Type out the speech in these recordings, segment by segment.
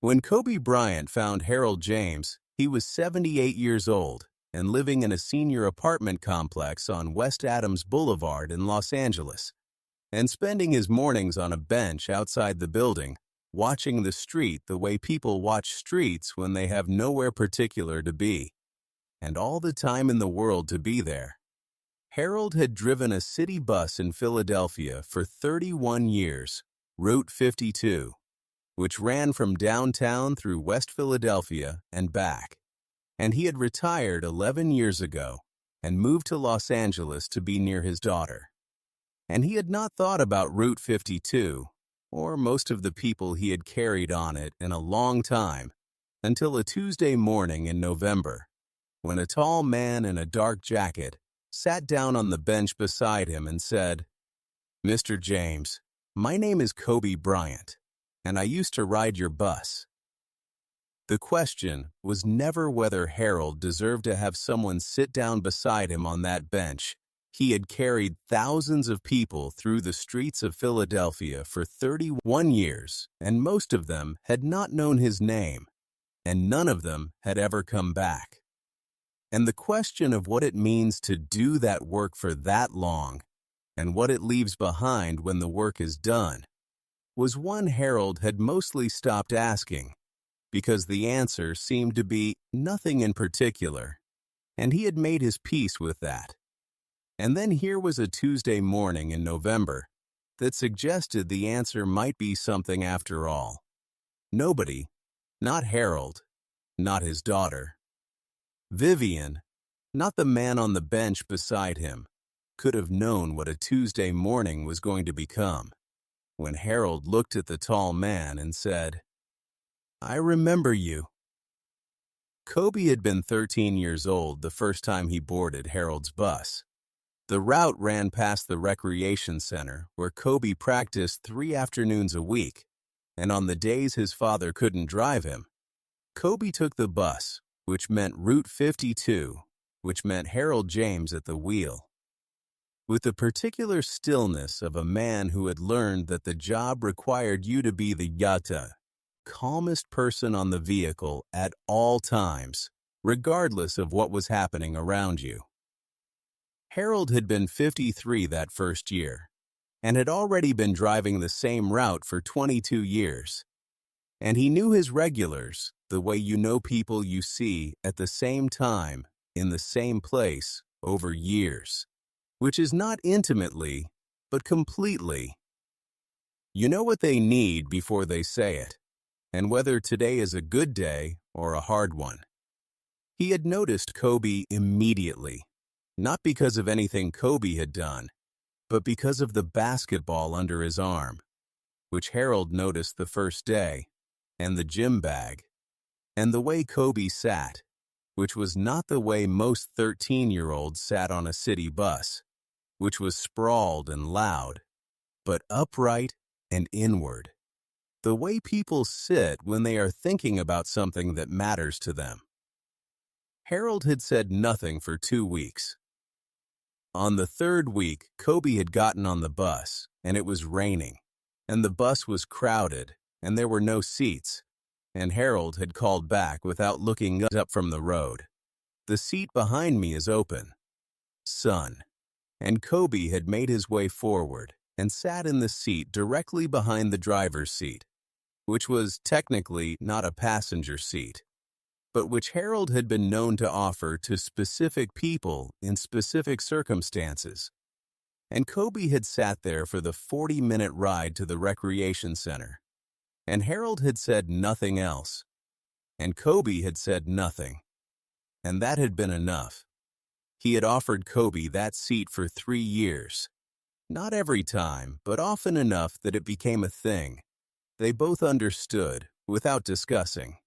When Kobe Bryant found Harold James, he was 78 years old and living in a senior apartment complex on West Adams Boulevard in Los Angeles, and spending his mornings on a bench outside the building, watching the street the way people watch streets when they have nowhere particular to be, and all the time in the world to be there. Harold had driven a city bus in Philadelphia for 31 years, Route 52, which ran from downtown through West Philadelphia and back. And he had retired 11 years ago and moved to Los Angeles to be near his daughter. And he had not thought about Route 52, or most of the people he had carried on it in a long time, until a Tuesday morning in November, when a tall man in a dark jacket sat down on the bench beside him and said, "Mr. James, my name is Kobe Bryant, and I used to ride your bus." The question was never whether Harold deserved to have someone sit down beside him on that bench. He had carried thousands of people through the streets of Philadelphia for 31 years, and most of them had not known his name, and none of them had ever come back. And the question of what it means to do that work for that long, and what it leaves behind when the work is done, was one Harold had mostly stopped asking, because the answer seemed to be nothing in particular, and he had made his peace with that. And then here was a Tuesday morning in November that suggested the answer might be something after all. Nobody, not Harold, not his daughter, Vivian, not the man on the bench beside him, could have known what a Tuesday morning was going to become, when Harold looked at the tall man and said, "I remember you." Kobe had been 13 years old the first time he boarded Harold's bus. The route ran past the recreation center where Kobe practiced 3 afternoons a week, and on the days his father couldn't drive him, Kobe took the bus, which meant Route 52, which meant Harold James at the wheel. With the particular stillness of a man who had learned that the job required you to be the calmest person on the vehicle at all times, regardless of what was happening around you. Harold had been 53 that first year, and had already been driving the same route for 22 years. And he knew his regulars, the way you know people you see at the same time, in the same place, over years, which is not intimately, but completely. You know what they need before they say it, and whether today is a good day or a hard one. He had noticed Kobe immediately, not because of anything Kobe had done, but because of the basketball under his arm, which Harold noticed the first day, and the gym bag, and the way Kobe sat, which was not the way most 13-year-olds sat on a city bus, which was sprawled and loud, but upright and inward, the way people sit when they are thinking about something that matters to them. Harold had said nothing for 2 weeks. On the 3rd week, Kobe had gotten on the bus, and it was raining, and the bus was crowded, and there were no seats, and Harold had called back without looking up from the road. "The seat behind me is open, son." And Kobe had made his way forward and sat in the seat directly behind the driver's seat, which was technically not a passenger seat, but which Harold had been known to offer to specific people in specific circumstances. And Kobe had sat there for the 40-minute ride to the recreation center, and Harold had said nothing else, and Kobe had said nothing, and that had been enough. He had offered Kobe that seat for 3 years, not every time, but often enough that it became a thing. They both understood, without discussing.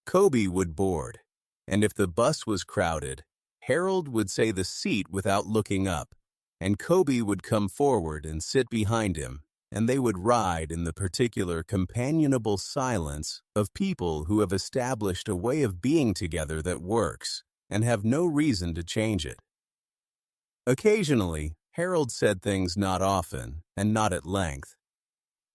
Kobe would board, and if the bus was crowded, Harold would say the seat without looking up, and Kobe would come forward and sit behind him, and they would ride in the particular companionable silence of people who have established a way of being together that works and have no reason to change it. Occasionally, Harold said things not often and not at length,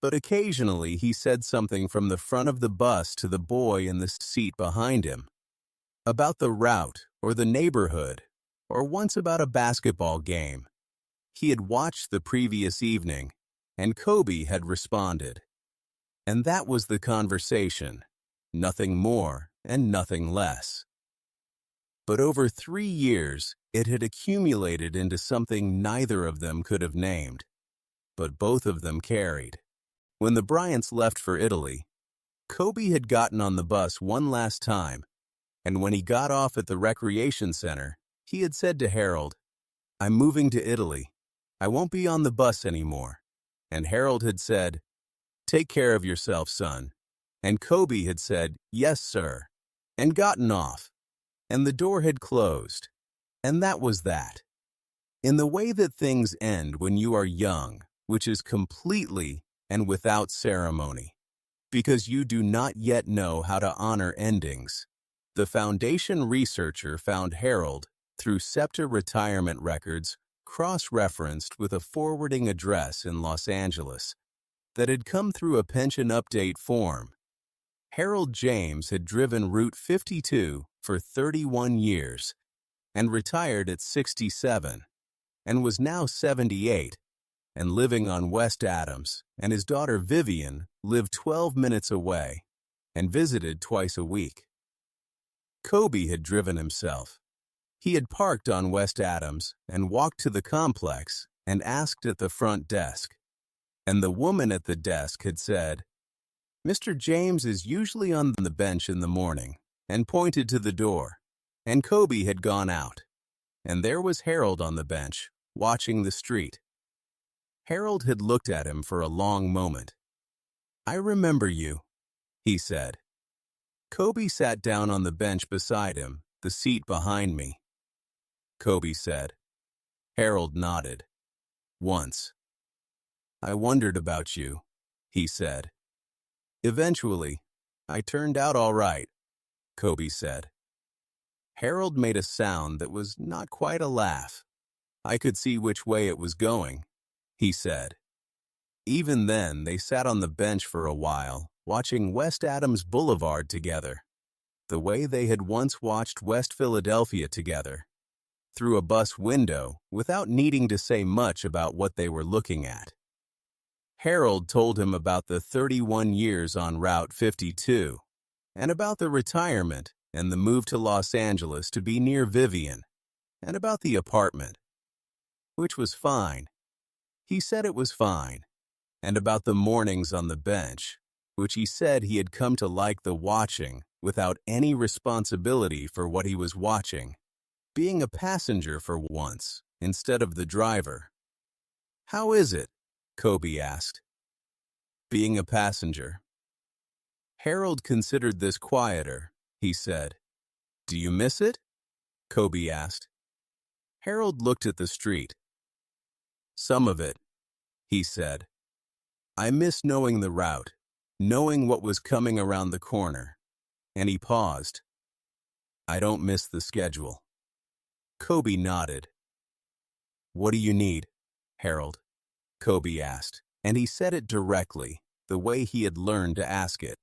But occasionally he said something from the front of the bus to the boy in the seat behind him, about the route or the neighborhood, or once about a basketball game he had watched the previous evening, and Kobe had responded. And that was the conversation, nothing more and nothing less. But over 3 years, it had accumulated into something neither of them could have named, but both of them carried. When the Bryants left for Italy, Kobe had gotten on the bus one last time, and when he got off at the recreation center, he had said to Harold, "I'm moving to Italy. I won't be on the bus anymore." And Harold had said, "Take care of yourself, son." And Kobe had said, "Yes, sir," and gotten off, and the door had closed. And that was that. In the way that things end when you are young, which is completely and without ceremony, because you do not yet know how to honor endings, the Foundation researcher found Harold, through SEPTA retirement records, cross-referenced with a forwarding address in Los Angeles that had come through a pension update form. Harold James had driven Route 52 for 31 years and retired at 67 and was now 78 and living on West Adams, and his daughter Vivian lived 12 minutes away and visited twice a week. Kobe had driven himself. He had parked on West Adams and walked to the complex and asked at the front desk. And the woman at the desk had said, "Mr. James is usually on the bench in the morning," and pointed to the door. And Kobe had gone out. And there was Harold on the bench, watching the street. Harold had looked at him for a long moment. "I remember you," he said. Kobe sat down on the bench beside him, the seat behind me. Kobe said. Harold nodded. "Once. I wondered about you," he said. "Eventually, I turned out all right," Kobe said. Harold made a sound that was not quite a laugh. "I could see which way it was going," he said. Even then, they sat on the bench for a while, watching West Adams Boulevard together, the way they had once watched West Philadelphia together, through a bus window without needing to say much about what they were looking at. Harold told him about the 31 years on Route 52, and about the retirement and the move to Los Angeles to be near Vivian, and about the apartment, which was fine. He said it was fine, and about the mornings on the bench, which he said he had come to like the watching without any responsibility for what he was watching, being a passenger for once instead of the driver. "How is it?" Kobe asked. "Being a passenger." Harold considered this quieter. He said, "Do you miss it?" Kobe asked. Harold looked at the street. "Some of it," he said. "I miss knowing the route, knowing what was coming around the corner." And he paused. "I don't miss the schedule." Kobe nodded. "What do you need, Harold?" Kobe asked, and he said it directly, the way he had learned to ask it,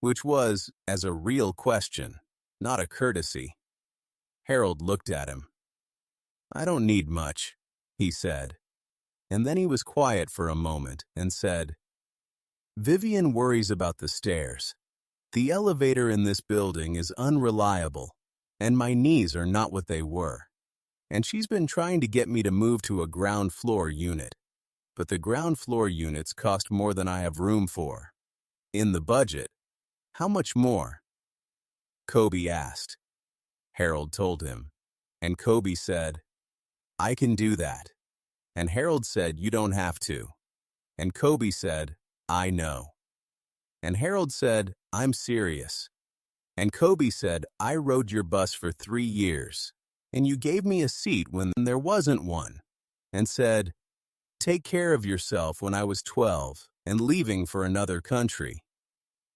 which was as a real question, not a courtesy. Harold looked at him. "I don't need much," he said. And then he was quiet for a moment and said, "Vivian worries about the stairs. The elevator in this building is unreliable, and my knees are not what they were. And she's been trying to get me to move to a ground floor unit. But the ground floor units cost more than I have room for. In the budget, how much more?" Kobe asked. Harold told him, and Kobe said, "I can do that." And Harold said, "You don't have to." And Kobe said, "I know." And Harold said, "I'm serious." And Kobe said, "I rode your bus for 3 years, and you gave me a seat when there wasn't one, and said, 'Take care of yourself,' when I was 12 and leaving for another country.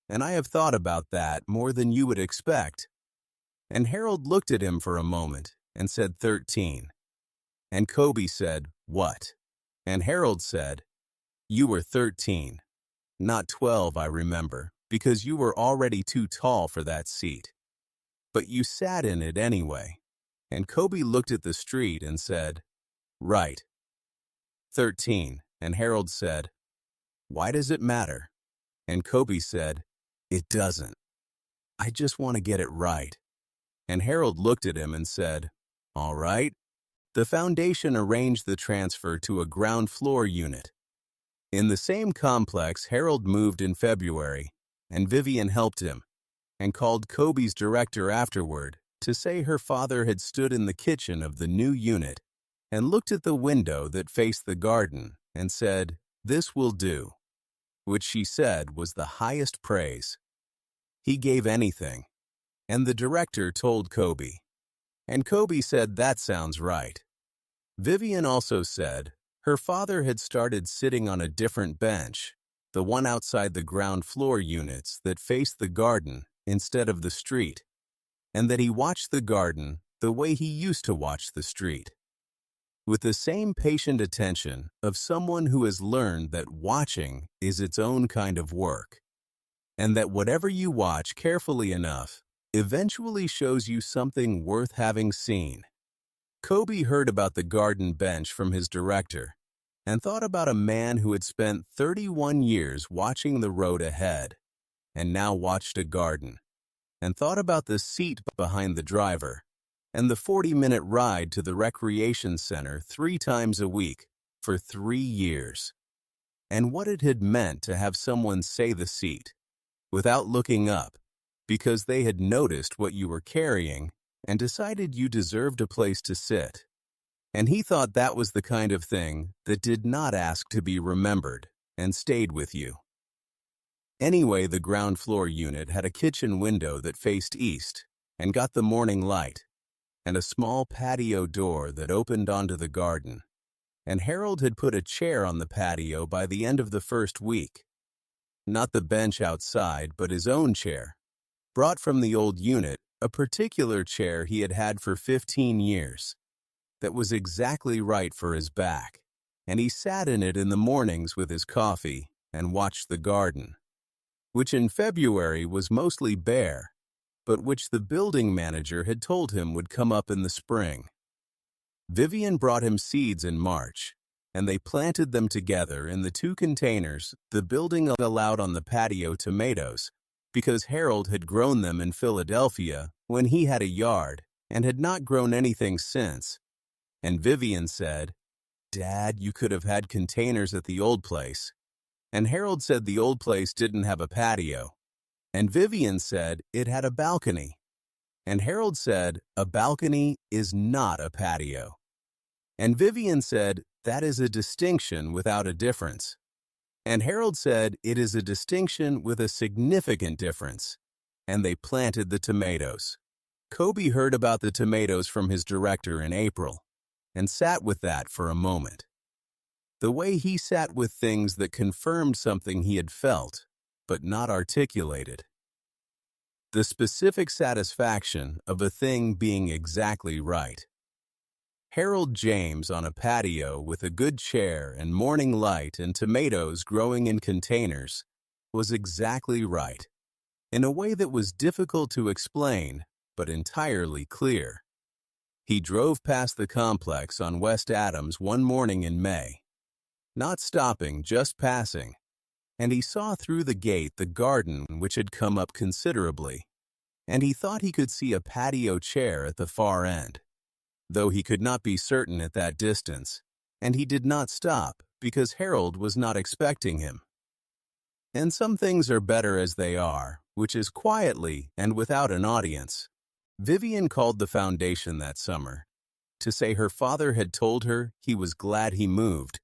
And I have thought about that more than you would expect." And Harold looked at him for a moment and said 13. And Kobe said, "What?" And Harold said, "You were 13. Not 12, I remember, because you were already too tall for that seat. But you sat in it anyway. And Kobe looked at the street and said, right. 13, and Harold said, why does it matter? And Kobe said, it doesn't. I just want to get it right. And Harold looked at him and said, all right. The foundation arranged the transfer to a ground floor unit. In the same complex, Harold moved in February, and Vivian helped him, and called Kobe's director afterward to say her father had stood in the kitchen of the new unit and looked at the window that faced the garden and said, this will do, which she said was the highest praise. He gave anything, and the director told Kobe, and Kobe said that sounds right. Vivian also said her father had started sitting on a different bench, the one outside the ground floor units that faced the garden instead of the street, and that he watched the garden the way he used to watch the street, with the same patient attention of someone who has learned that watching is its own kind of work, and that whatever you watch carefully enough eventually shows you something worth having seen. Kobe heard about the garden bench from his director and thought about a man who had spent 31 years watching the road ahead and now watched a garden, and thought about the seat behind the driver and the 40-minute ride to the recreation center 3 times a week for 3 years, and what it had meant to have someone say the seat without looking up because they had noticed what you were carrying and decided you deserved a place to sit. And he thought that was the kind of thing that did not ask to be remembered and stayed with you. Anyway, the ground floor unit had a kitchen window that faced east and got the morning light, and a small patio door that opened onto the garden. And Harold had put a chair on the patio by the end of the first week. Not the bench outside, but his own chair, brought from the old unit, a particular chair he had had for 15 years, that was exactly right for his back, and he sat in it in the mornings with his coffee and watched the garden, which in February was mostly bare, but which the building manager had told him would come up in the spring. Vivian brought him seeds in March, and they planted them together in the 2 containers the building allowed on the patio tomatoes, because Harold had grown them in Philadelphia when he had a yard and had not grown anything since. And Vivian said, Dad, you could have had containers at the old place. And Harold said the old place didn't have a patio. And Vivian said it had a balcony. And Harold said a balcony is not a patio. And Vivian said that is a distinction without a difference. And Harold said it is a distinction with a significant difference. And they planted the tomatoes. Kobe heard about the tomatoes from his director in April and sat with that for a moment. The way he sat with things that confirmed something he had felt, but not articulated. The specific satisfaction of a thing being exactly right. Harold James on a patio with a good chair and morning light and tomatoes growing in containers was exactly right, in a way that was difficult to explain, but entirely clear. He drove past the complex on West Adams one morning in May, not stopping, just passing, and he saw through the gate the garden which had come up considerably, and he thought he could see a patio chair at the far end, though he could not be certain at that distance, and he did not stop because Harold was not expecting him. And some things are better as they are, which is quietly and without an audience. Vivian called the foundation that summer to say her father had told her he was glad he moved,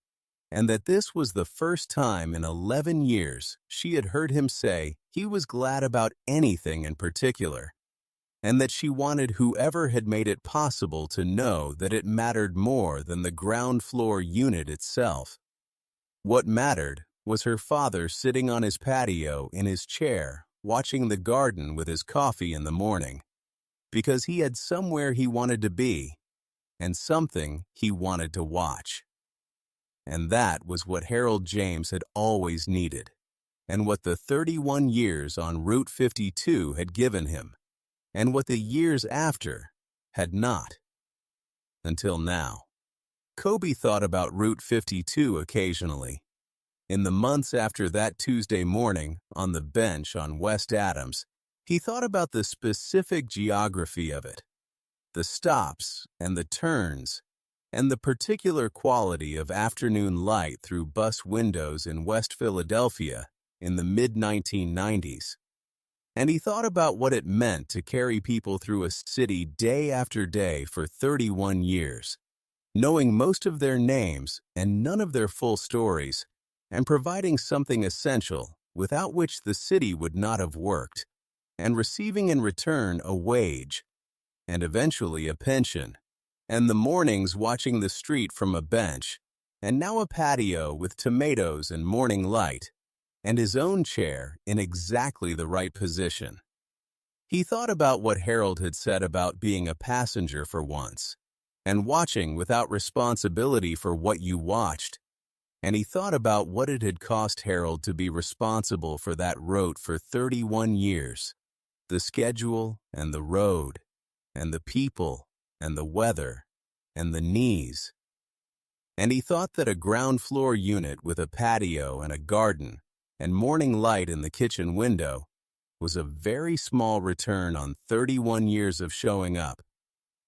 and that this was the first time in 11 years she had heard him say he was glad about anything in particular, and that she wanted whoever had made it possible to know that it mattered more than the ground floor unit itself. What mattered was her father sitting on his patio in his chair watching the garden with his coffee in the morning, because he had somewhere he wanted to be and something he wanted to watch. And that was what Harold James had always needed, and what the 31 years on Route 52 had given him, and what the years after had not. Until now. Kobe thought about Route 52 occasionally. In the months after that Tuesday morning on the bench on West Adams, he thought about the specific geography of it, the stops and the turns, and the particular quality of afternoon light through bus windows in West Philadelphia in the mid-1990s. And he thought about what it meant to carry people through a city day after day for 31 years, knowing most of their names and none of their full stories, and providing something essential without which the city would not have worked, and receiving in return a wage, and eventually a pension, and the mornings watching the street from a bench, and now a patio with tomatoes and morning light, and his own chair in exactly the right position. He thought about what Harold had said about being a passenger for once, and watching without responsibility for what you watched, and he thought about what it had cost Harold to be responsible for that route for 31 years, the schedule and the road, and the people, and the weather, and the knees. And he thought that a ground floor unit with a patio and a garden and morning light in the kitchen window was a very small return on 31 years of showing up.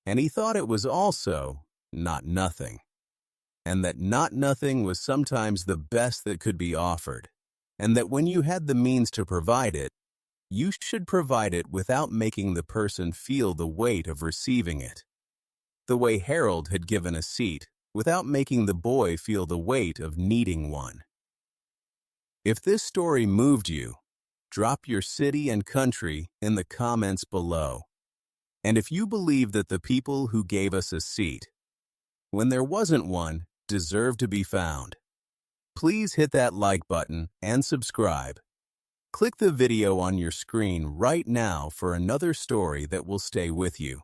And he thought it was also not nothing. And that not nothing was sometimes the best that could be offered, and that when you had the means to provide it, you should provide it without making the person feel the weight of receiving it. The way Harold had given a seat without making the boy feel the weight of needing one. If this story moved you, drop your city and country in the comments below. And if you believe that the people who gave us a seat, when there wasn't one, deserve to be found, please hit that like button and subscribe. Click the video on your screen right now for another story that will stay with you.